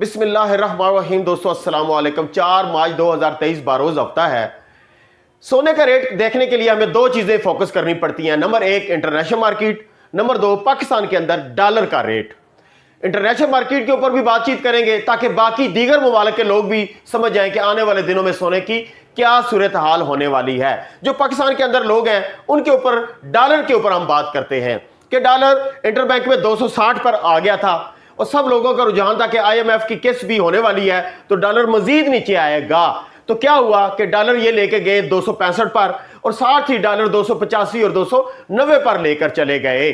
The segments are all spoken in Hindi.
बिस्मिल्लाहिर्रहमानिर्रहीम। दोस्तों अस्सलाम वालेकुम। 4 मार्च 2023 बारोज हफ्ता है। सोने का रेट देखने के लिए हमें दो चीजें फोकस करनी पड़ती हैं। नंबर एक इंटरनेशनल मार्केट, नंबर दो पाकिस्तान के अंदर डॉलर का रेट। इंटरनेशनल मार्केट के ऊपर भी बातचीत करेंगे ताकि बाकी दीगर ममालिक के लोग भी समझ जाएं कि आने वाले दिनों में सोने की क्या सूरत हाल होने वाली है। जो पाकिस्तान के अंदर लोग हैं उनके ऊपर डॉलर के ऊपर हम बात करते हैं कि डॉलर इंटरबैंक में 260 पर आ गया था और सब लोगों का रुझान था कि IMF की किस्त भी होने वाली है तो डॉलर मजीद नीचे आएगा। तो क्या हुआ कि डॉलर ये लेके गए 265 पर और साथ ही डॉलर 285 और 290 पर लेकर चले गए।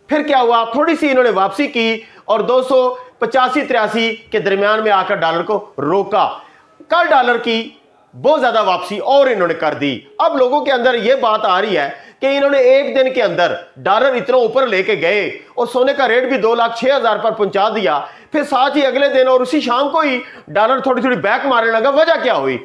फिर क्या हुआ, थोड़ी सी इन्होंने वापसी की और 285-83 के दरमियान में आकर डॉलर को रोका। कल डॉलर की बहुत ज्यादा वापसी और इन्होंने कर दी। अब लोगों के अंदर यह बात आ रही है कि इन्होंने एक दिन के अंदर डॉलर इतना ऊपर लेके गए और सोने का रेट भी 2,06,000 पर पहुंचा दिया। फिर साथ ही अगले दिन और उसी शाम को ही डॉलर थोड़ी थोड़ी बैक मारने लगा। वजह क्या हुई?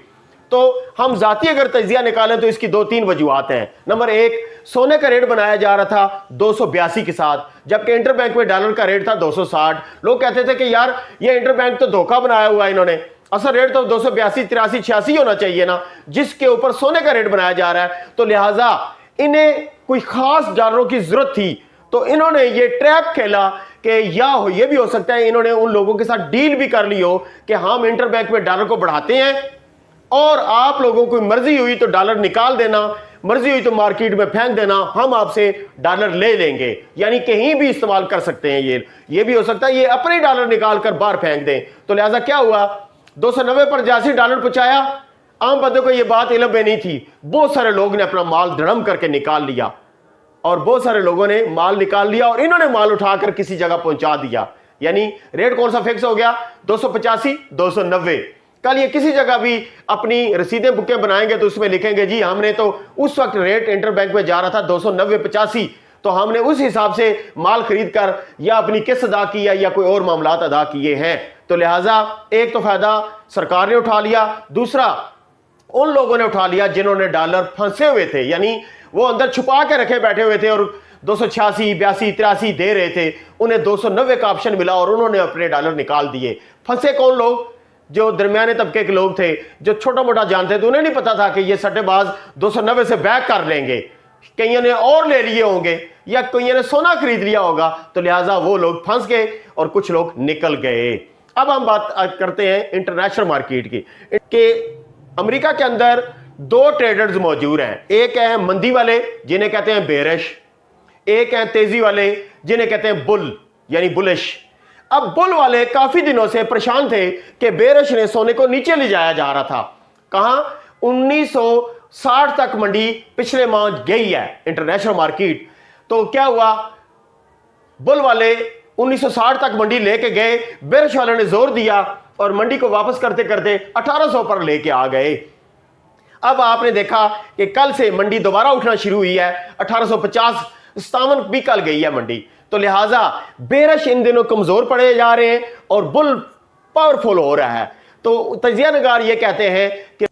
तो हम जाती अगर तजिया निकालें तो इसकी 2-3 वजूहात हैं। नंबर एक, सोने का रेट बनाया जा रहा था 282 के साथ, जबकि इंटरबैंक में डॉलर का रेट था 260। लोग कहते थे कि यार ये इंटरबैंक तो धोखा बनाया हुआ है इन्होंने, असल रेट तो 282, 83, 86 होना चाहिए ना, जिसके ऊपर सोने का रेट बनाया जा रहा है। तो लिहाजा इन्हें कोई खास डॉलरों की जरूरत थी तो इन्होंने ये ट्रैप खेला कि ये भी हो सकता है इन्होंने उन लोगों के साथ डील भी कर ली हो कि हम इंटरबैंक में डॉलर को बढ़ाते हैं और आप लोगों को मर्जी हुई तो डॉलर निकाल देना, मर्जी हुई तो मार्केट में फेंक देना, हम आपसे डॉलर ले लेंगे। यानी कहीं भी इस्तेमाल कर सकते हैं। ये भी हो सकता है ये अपने डॉलर निकाल कर बाहर फेंक दें। तो लिहाजा क्या हुआ, 290 पर जैसे डॉलर पहुंचाया, आम बंदों को यह बात इल्म में नहीं थी। बहुत सारे लोग ने अपना माल धड़म करके निकाल लिया और बहुत सारे लोगों ने माल निकाल लिया और इन्होंने माल उठाकर किसी जगह पहुंचा दिया। यानी रेट कौन सा फिक्स हो गया? 285, 290। कल ये किसी जगह भी अपनी रसीदें बुकें बनाएंगे तो उसमें लिखेंगे जी हमने तो उस वक्त रेट इंटरबैंक में जा रहा था 290-85, तो हमने उस हिसाब से माल खरीद कर या अपनी किस्त अदा की या कोई और मामलात अदा किए हैं। तो लिहाजा एक तो फायदा सरकार ने उठा लिया, दूसरा उन लोगों ने उठा लिया जिन्होंने डॉलर फंसे हुए थे, यानी वो अंदर छुपा के रखे बैठे हुए थे और 286, 82, 83 दे रहे थे, उन्हें 290 का ऑप्शन मिला और उन्होंने अपने डॉलर निकाल दिए। फंसे कौन लोग? जो दरमियाने तबके के लोग थे, जो छोटा मोटा जानते थे। उन्हें नहीं पता था कि ये सट्टेबाज 290 से बैक कर लेंगे, कईयों ने और ले लिए होंगे या कईयों ने सोना खरीद लिया होगा। तो लिहाजा वो लोग फंस गए और कुछ लोग निकल गए। अब हम बात करते हैं इंटरनेशनल मार्केट की। कि अमेरिका के अंदर दो ट्रेडर्स मौजूद हैं। एक है मंदी वाले जिन्हें कहते हैं बेरिश, एक है तेजी वाले जिन्हें कहते हैं बुल यानी बुलिश। अब बुल वाले काफी दिनों से परेशान थे कि बेरिश ने सोने को नीचे ले जाया जा रहा था। कहां? 1960 तक मंडी पिछले माह गई है इंटरनेशनल मार्केट। तो क्या हुआ, बुल वाले 1960 तक मंडी लेके गए, बेरिश वाले ने जोर दिया और मंडी को वापस करते करते 1800 पर लेके आ गए। अब आपने देखा कि कल से मंडी दोबारा उठना शुरू हुई है, 1850, 57 भी कल गई है मंडी। तो लिहाजा बेरिश इन दिनों कमजोर पड़े जा रहे हैं और बुल पावरफुल हो रहा है। तो तजिया नगार ये कहते हैं कि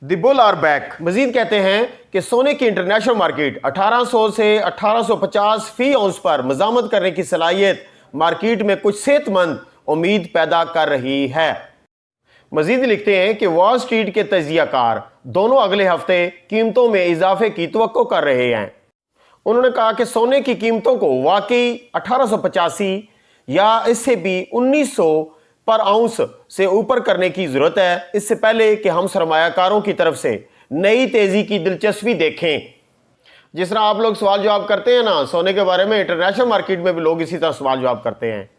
द बुल आर बैक। मजीद कहते हैं कि सोने की इंटरनेशनल मार्केट 1800 से 1850 फी औंस पर मजामत करने की सलाहियत मार्केट में कुछ सेहतमंद उम्मीद पैदा कर रही है। मजीद लिखते हैं कि वॉल स्ट्रीट के तजियाकार दोनों अगले हफ्ते कीमतों में इजाफे की तवक्को कर रहे हैं। उन्होंने कहा कि सोने की कीमतों को वाकई 1885 या इससे भी 1900 पर आउंस से ऊपर करने की जरूरत है, इससे पहले कि हम सरमायाकारों की तरफ से नई तेजी की दिलचस्पी देखें। जिस तरह आप लोग सवाल जवाब करते हैं ना सोने के बारे में, इंटरनेशनल मार्केट में भी लोग इसी तरह सवाल जवाब करते हैं।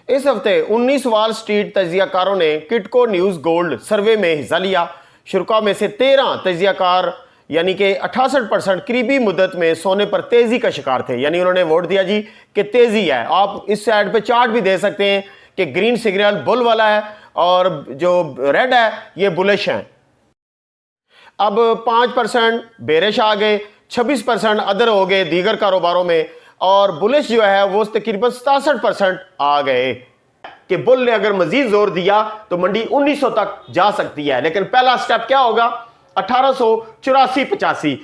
इस हफ्ते 19 वॉल स्ट्रीट तजियाकारों ने किटको न्यूज गोल्ड सर्वे में हिस्सा लिया। शुरा में से 13 तजियाकार यानी कि 68% करीबी मुद्दत में सोने पर तेजी का शिकार थे। यानी उन्होंने वोट दिया जी कि तेजी है। आप इस साइड पे चार्ट भी दे सकते हैं कि ग्रीन सिग्नल बुल वाला है और जो रेड है ये बुलिश है। अब 5% बेरिश आ गए, 26% अदर हो गए दीगर कारोबारों में, और बुलिश जो है वो तकरीबन 67% आ गए। कि बुल ने अगर मजीद जोर दिया तो मंडी 1900 तक जा सकती है, लेकिन पहला स्टेप क्या होगा? 1884-85,